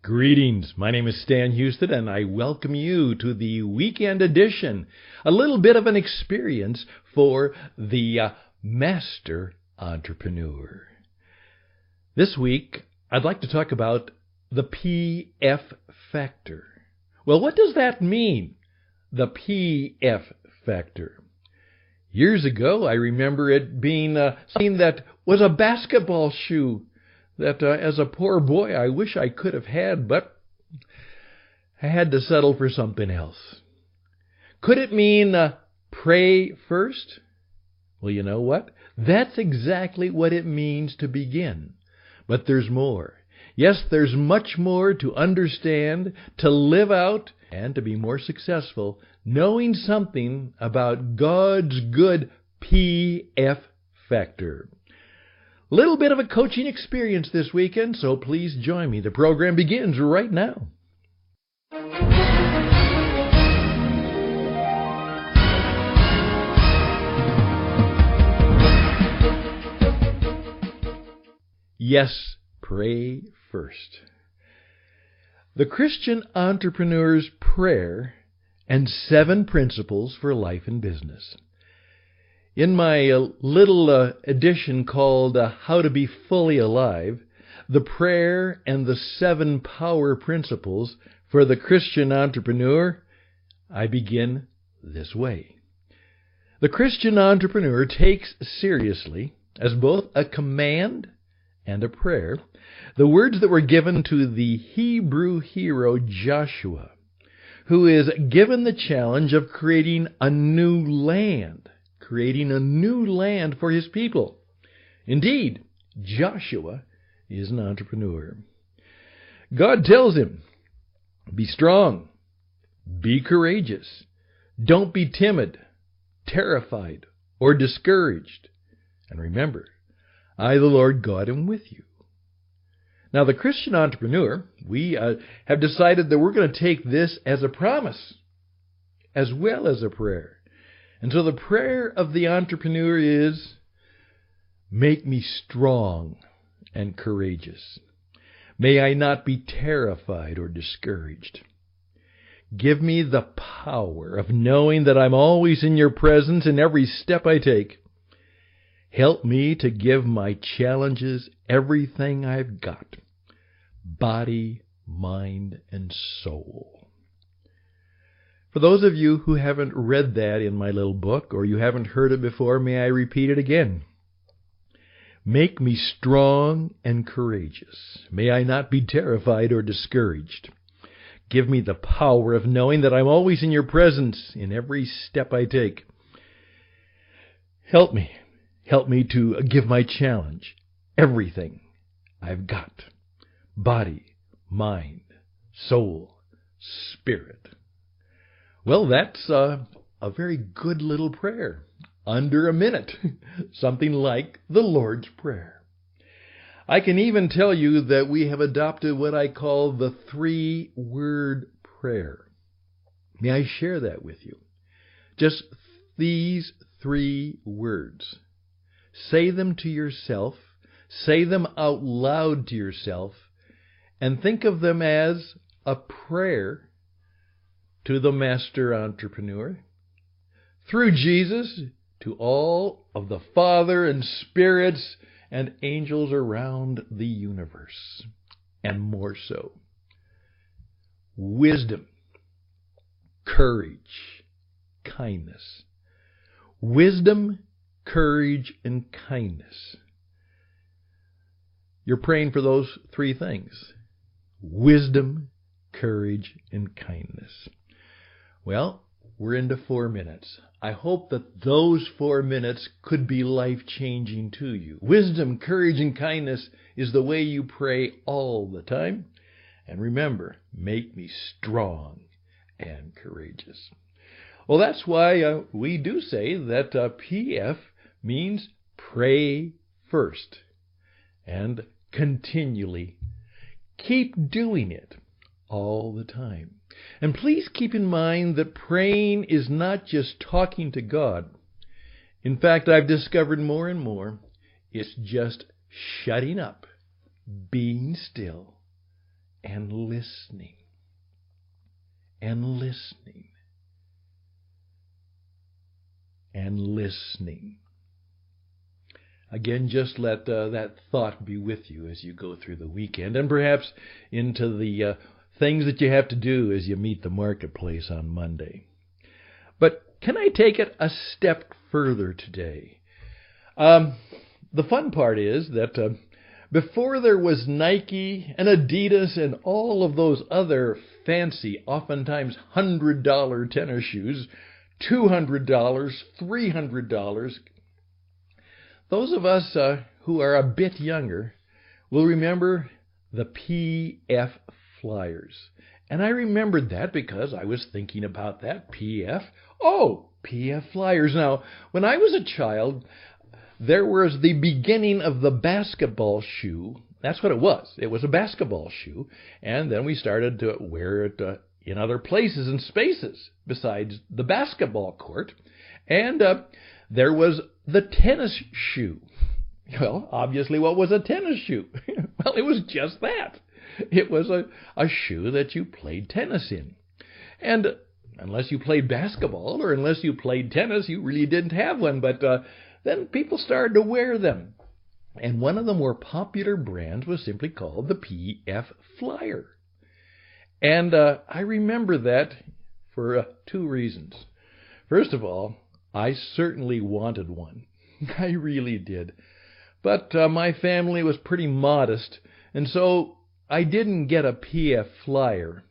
Greetings. My name is Stan Houston, and I welcome you to the weekend edition, a little bit of an experience for the master entrepreneur. This week, I'd like to talk about the PF factor. Well, what does that mean, the PF factor? Years ago, I remember it being something that was a basketball shoe that as a poor boy I wish I could have had, but I had to settle for something else. Could it mean pray first? Well, you know what? That's exactly what it means to begin. But there's more. Yes, there's much more to understand, to live out, and to be more successful, knowing something about God's good PF factor. Little bit of a coaching experience this weekend, so please join me. The program begins right now. Yes, pray first. The Christian Entrepreneur's Prayer and 7 Principles for Life and Business. In my little edition called How to Be Fully Alive, the prayer and the 7 power principles for the Christian entrepreneur, I begin this way. The Christian entrepreneur takes seriously, as both a command and a prayer, the words that were given to the Hebrew hero Joshua, who is given the challenge of creating a new land for his people. Indeed, Joshua is an entrepreneur. God tells him, be strong, be courageous, don't be timid, terrified, or discouraged. And remember, I, the Lord God, am with you. Now, the Christian entrepreneur, we have decided that we're going to take this as a promise as well as a prayer. And so the prayer of the entrepreneur is, make me strong and courageous. May I not be terrified or discouraged. Give me the power of knowing that I'm always in your presence in every step I take. Help me to give my challenges everything I've got, body, mind, and soul. For those of you who haven't read that in my little book, or you haven't heard it before, may I repeat it again? Make me strong and courageous. May I not be terrified or discouraged. Give me the power of knowing that I'm always in your presence in every step I take. Help me to give my challenge everything I've got. Body, mind, soul, spirit. Well, that's a very good little prayer. Under a minute. Something like the Lord's Prayer. I can even tell you that we have adopted what I call the 3-word prayer. May I share that with you? Just these 3 words. Say them to yourself. Say them out loud to yourself. And think of them as a prayer to the master entrepreneur, through Jesus, to all of the Father and spirits and angels around the universe, and more so. Wisdom, courage, kindness. Wisdom, courage, and kindness. You're praying for those 3 things. Wisdom, courage, and kindness. Well, we're into 4 minutes. I hope that those 4 minutes could be life-changing to you. Wisdom, courage, and kindness is the way you pray all the time. And remember, make me strong and courageous. Well, that's why we do say that PF means pray first. And continually keep doing it all the time. And please keep in mind that praying is not just talking to God. In fact, I've discovered more and more, it's just shutting up, being still, and listening. And listening. And listening. Again, just let that thought be with you as you go through the weekend and perhaps into the things that you have to do as you meet the marketplace on Monday. But can I take it a step further today? The fun part is that before there was Nike and Adidas and all of those other fancy, oftentimes $100 tennis shoes, $200, $300, those of us who are a bit younger will remember the PF Flyers. And I remembered that because I was thinking about that. PF. Oh, PF Flyers. Now, when I was a child, there was the beginning of the basketball shoe. That's what it was. It was a basketball shoe. And then we started to wear it in other places and spaces besides the basketball court. And there was the tennis shoe. Well, obviously, what was a tennis shoe? Well, it was just that. It was a shoe that you played tennis in. And unless you played basketball or unless you played tennis, you really didn't have one. But then people started to wear them. And one of the more popular brands was simply called the PF Flyer. And I remember that for two reasons. First of all, I certainly wanted one. I really did. But my family was pretty modest, and so I didn't get a PF Flyer.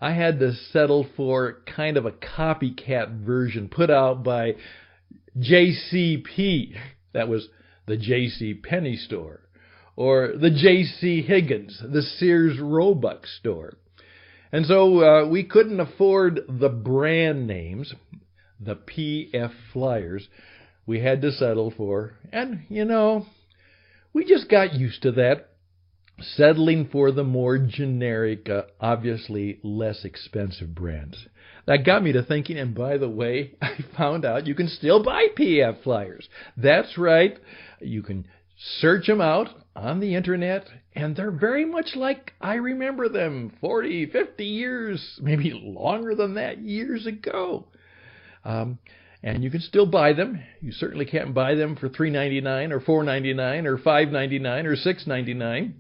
I had to settle for kind of a copycat version put out by JCP. That was the J.C. Penney store. Or the J.C. Higgins, the Sears Roebuck store. And so we couldn't afford the brand names, the PF Flyers. We had to settle for, and we just got used to that, settling for the more generic, obviously less expensive brands. That got me to thinking, and by the way, I found out you can still buy PF Flyers. That's right. You can search them out on the internet, and they're very much like I remember them 40, 50 years, maybe longer than that, years ago. And you can still buy them. You certainly can't buy them for $3.99 or $4.99 or $5.99 or $6.99.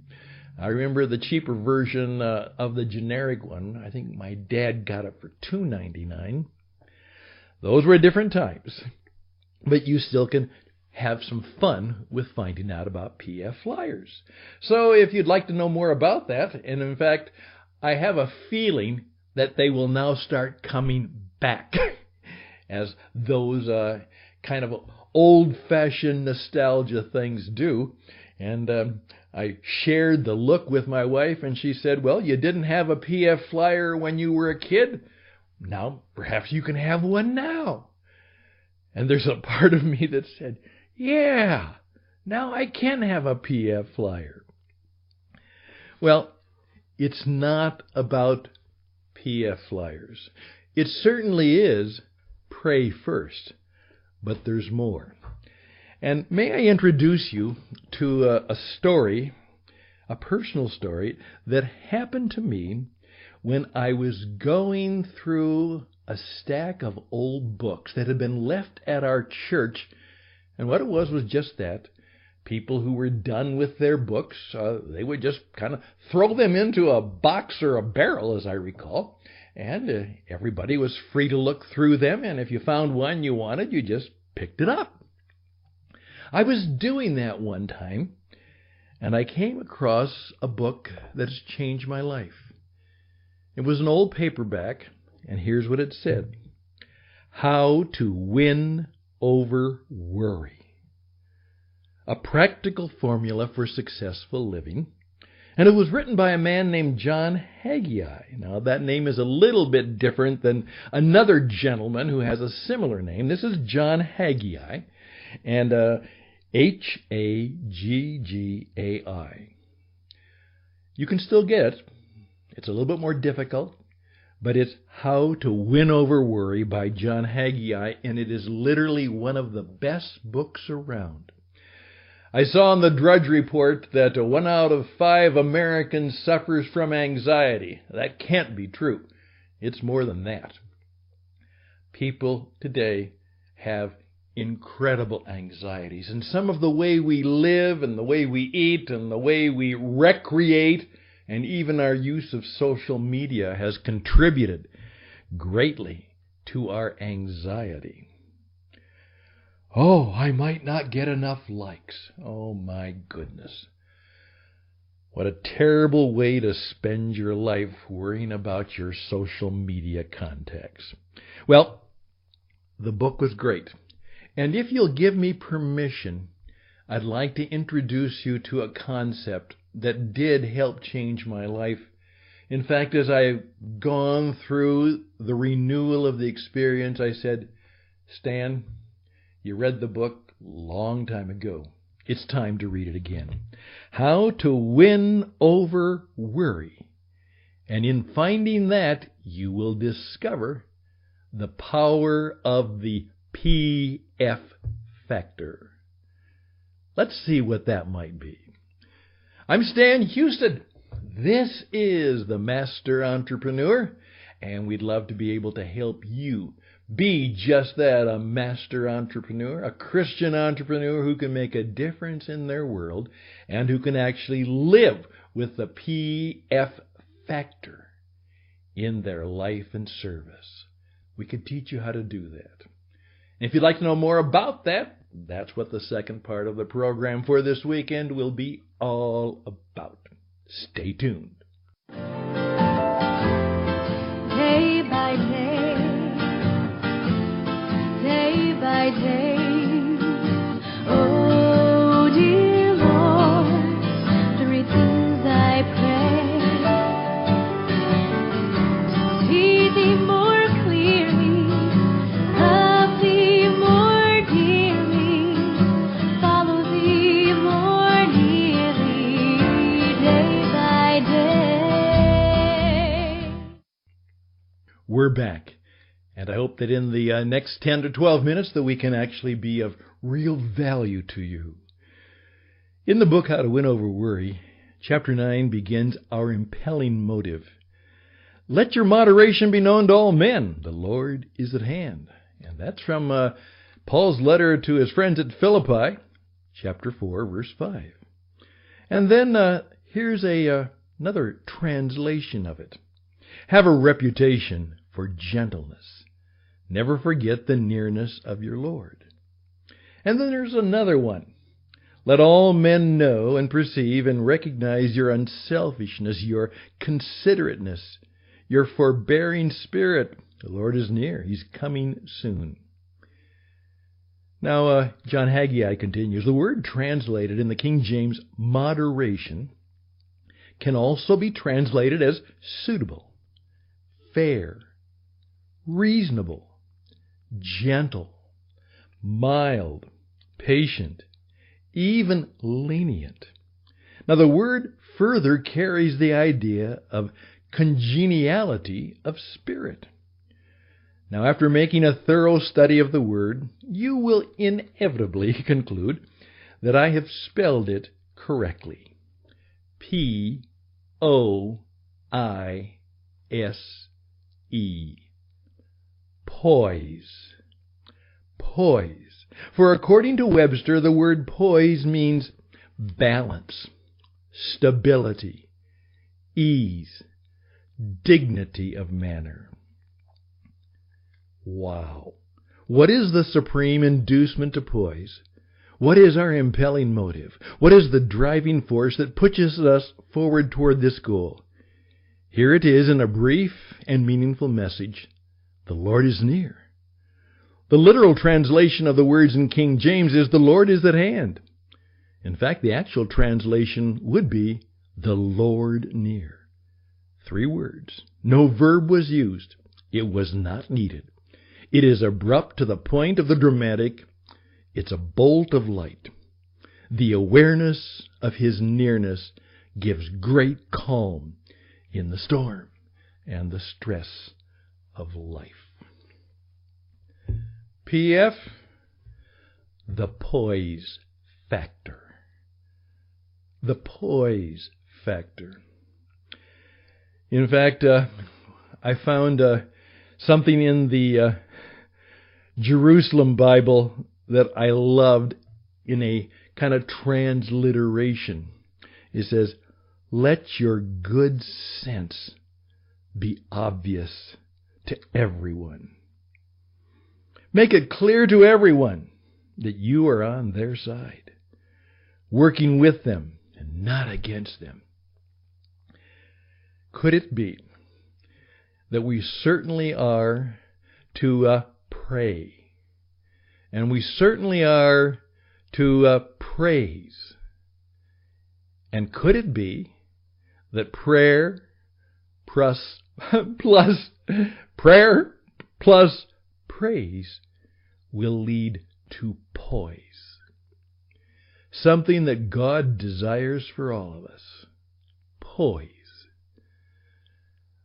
I remember the cheaper version of the generic one. I think my dad got it for $2.99. Those were different times. But you still can have some fun with finding out about PF Flyers. So if you'd like to know more about that, and in fact, I have a feeling that they will now start coming back as those kind of old-fashioned nostalgia things do. And I shared the look with my wife, and she said, well, you didn't have a PF Flyer when you were a kid. Now, perhaps you can have one now. And there's a part of me that said, yeah, now I can have a PF Flyer. Well, it's not about PF Flyers. It certainly is pray first, but there's more. And may I introduce you to a story, a personal story, that happened to me when I was going through a stack of old books that had been left at our church. And what it was just that. People who were done with their books, they would just kind of throw them into a box or a barrel, as I recall. And everybody was free to look through them, and if you found one you wanted, you just picked it up. I was doing that one time, and I came across a book that has changed my life. It was an old paperback, and here's what it said. How to Win Over Worry. A practical formula for successful living. And it was written by a man named John Haggai. Now, that name is a little bit different than another gentleman who has a similar name. This is John Haggai, and Haggai. You can still get it. It's a little bit more difficult, but it's How to Win Over Worry by John Haggai, and it is literally one of the best books around. I saw in the Drudge Report that 1 out of 5 Americans suffers from anxiety. That can't be true. It's more than that. People today have incredible anxieties, and some of the way we live and the way we eat and the way we recreate and even our use of social media has contributed greatly to our anxiety. Oh, I might not get enough likes. Oh my goodness. What a terrible way to spend your life worrying about your social media contacts. Well, the book was great. And if you'll give me permission, I'd like to introduce you to a concept that did help change my life. In fact, as I've gone through the renewal of the experience, I said, Stan, you read the book a long time ago. It's time to read it again. How to Win Over Worry. And in finding that, you will discover the power of the PF factor. Let's see what that might be. I'm Stan Houston. This is the Master Entrepreneur, and we'd love to be able to help you be just that, a master entrepreneur, a Christian entrepreneur who can make a difference in their world and who can actually live with the PF factor in their life and service. We can teach you how to do that. If you'd like to know more about that, that's what the second part of the program for this weekend will be all about. Stay tuned. Day by day, day by day, oh dear Lord, 3 things I pray: to see Thee more clearly, love Thee more dearly, follow Thee more nearly, day by day. We're back. And I hope that in the next 10 to 12 minutes that we can actually be of real value to you. In the book, How to Win Over Worry, Chapter 9 begins our impelling motive. Let your moderation be known to all men. The Lord is at hand. And that's from Paul's letter to his friends at Philippi, Chapter 4, verse 5. And then here's another translation of it. Have a reputation for gentleness. Never forget the nearness of your Lord. And then there's another one. Let all men know and perceive and recognize your unselfishness, your considerateness, your forbearing spirit. The Lord is near. He's coming soon. Now, John Haggai continues, the word translated in the King James, moderation, can also be translated as suitable, fair, reasonable, gentle, mild, patient, even lenient. Now, the word further carries the idea of congeniality of spirit. Now, after making a thorough study of the word, you will inevitably conclude that I have spelled it correctly. P-O-I-S-E. Poise. Poise. For according to Webster, the word poise means balance, stability, ease, dignity of manner. Wow. What is the supreme inducement to poise? What is our impelling motive? What is the driving force that pushes us forward toward this goal? Here it is in a brief and meaningful message. The Lord is near. The literal translation of the words in King James is, the Lord is at hand. In fact, the actual translation would be, the Lord near. 3 words. No verb was used. It was not needed. It is abrupt to the point of the dramatic. It's a bolt of light. The awareness of His nearness gives great calm in the storm and the stress of life. PF, the poise factor. the poise factor. In fact, I found something in the Jerusalem Bible that I loved in a kind of transliteration. It says, "Let your good sense be obvious to everyone." Make it clear to everyone that you are on their side, working with them and not against them. Could it be that we certainly are to pray, and we certainly are to praise? And could it be that prayer plus praise will lead to poise? Something that God desires for all of us. Poise.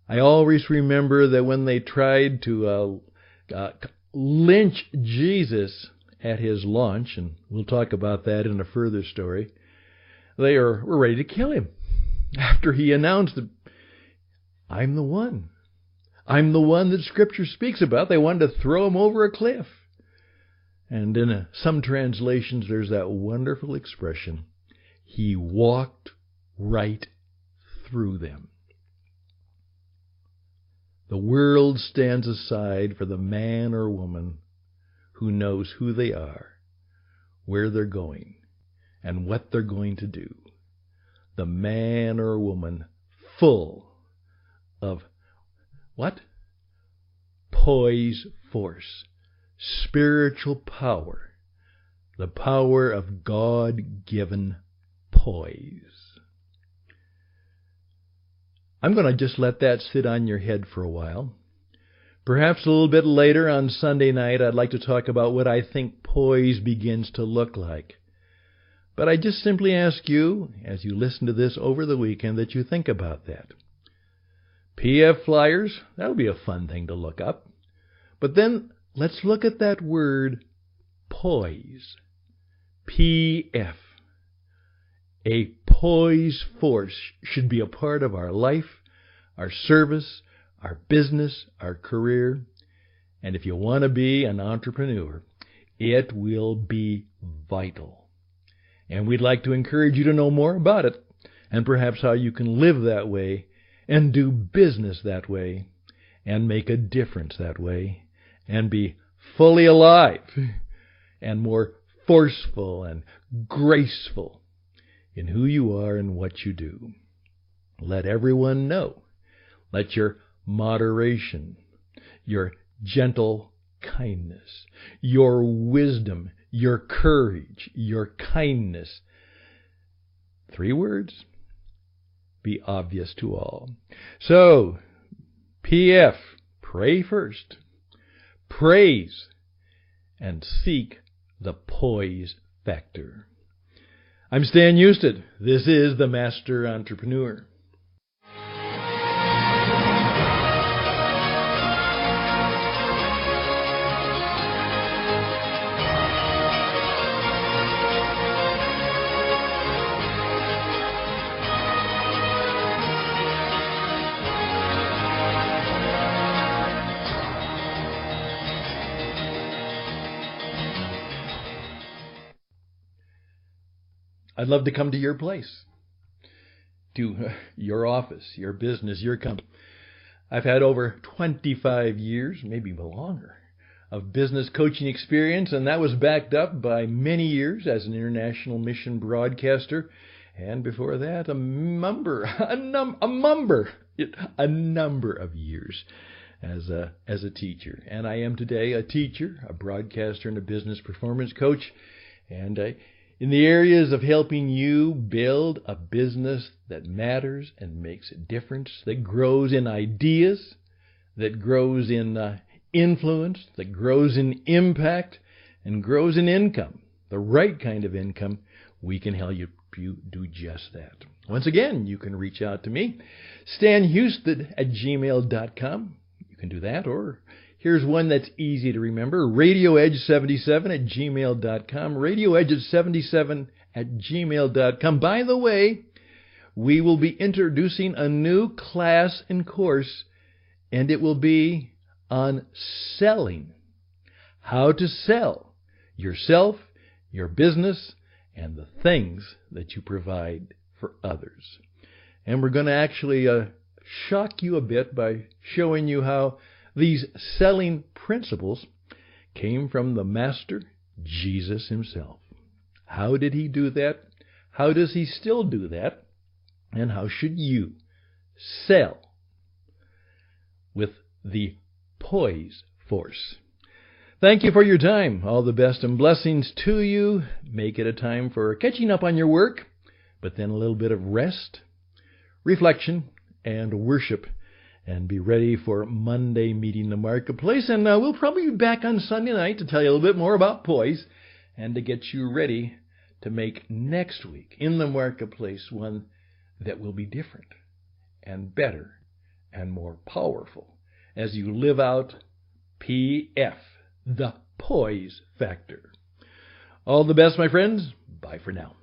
I always remember that when they tried to lynch Jesus at his launch, and we'll talk about that in a further story, they were ready to kill him after he announced that, I'm the one. I'm the one that Scripture speaks about. They wanted to throw him over a cliff. And in some translations, there's that wonderful expression, he walked right through them. The world stands aside for the man or woman who knows who they are, where they're going, and what they're going to do. The man or woman full of what? Poise force, spiritual power, the power of God-given poise. I'm going to just let that sit on your head for a while. Perhaps a little bit later on Sunday night, I'd like to talk about what I think poise begins to look like. But I just simply ask you, as you listen to this over the weekend, that you think about that. PF flyers, that'll be a fun thing to look up. But then let's look at that word poise. PF. A poise force should be a part of our life, our service, our business, our career. And if you want to be an entrepreneur, it will be vital. And we'd like to encourage you to know more about it, and perhaps how you can live that way and do business that way and make a difference that way and be fully alive and more forceful and graceful in who you are and what you do. Let everyone know. Let your moderation, your gentle kindness, your wisdom, your courage, your kindness, 3 words, be obvious to all. So, PF, pray first, praise, and seek the poise factor. I'm Stan Husted. This is The Master Entrepreneur. I'd love to come to your place, to your office, your business, your company. I've had over 25 years, maybe longer, of business coaching experience, and that was backed up by many years as an international mission broadcaster, and before that, a number of years as a teacher. And I am today a teacher, a broadcaster, and a business performance coach, and in the areas of helping you build a business that matters and makes a difference, that grows in ideas, that grows in influence, that grows in impact, and grows in income, the right kind of income, we can help you do just that. Once again, you can reach out to me, stanhusted@gmail.com. You can do that, or here's one that's easy to remember, radioedge77@gmail.com, radioedge77 gmail.com. By the way, we will be introducing a new class and course, and it will be on selling. How to sell yourself, your business, and the things that you provide for others. And we're going to actually shock you a bit by showing you how these selling principles came from the Master, Jesus himself. How did he do that? How does he still do that? And how should you sell with the poise force? Thank you for your time. All the best and blessings to you. Make it a time for catching up on your work, but then a little bit of rest, reflection, and worship. And be ready for Monday Meeting the Marketplace. And we'll probably be back on Sunday night to tell you a little bit more about poise and to get you ready to make next week in the marketplace one that will be different and better and more powerful as you live out PF, the poise factor. All the best, my friends. Bye for now.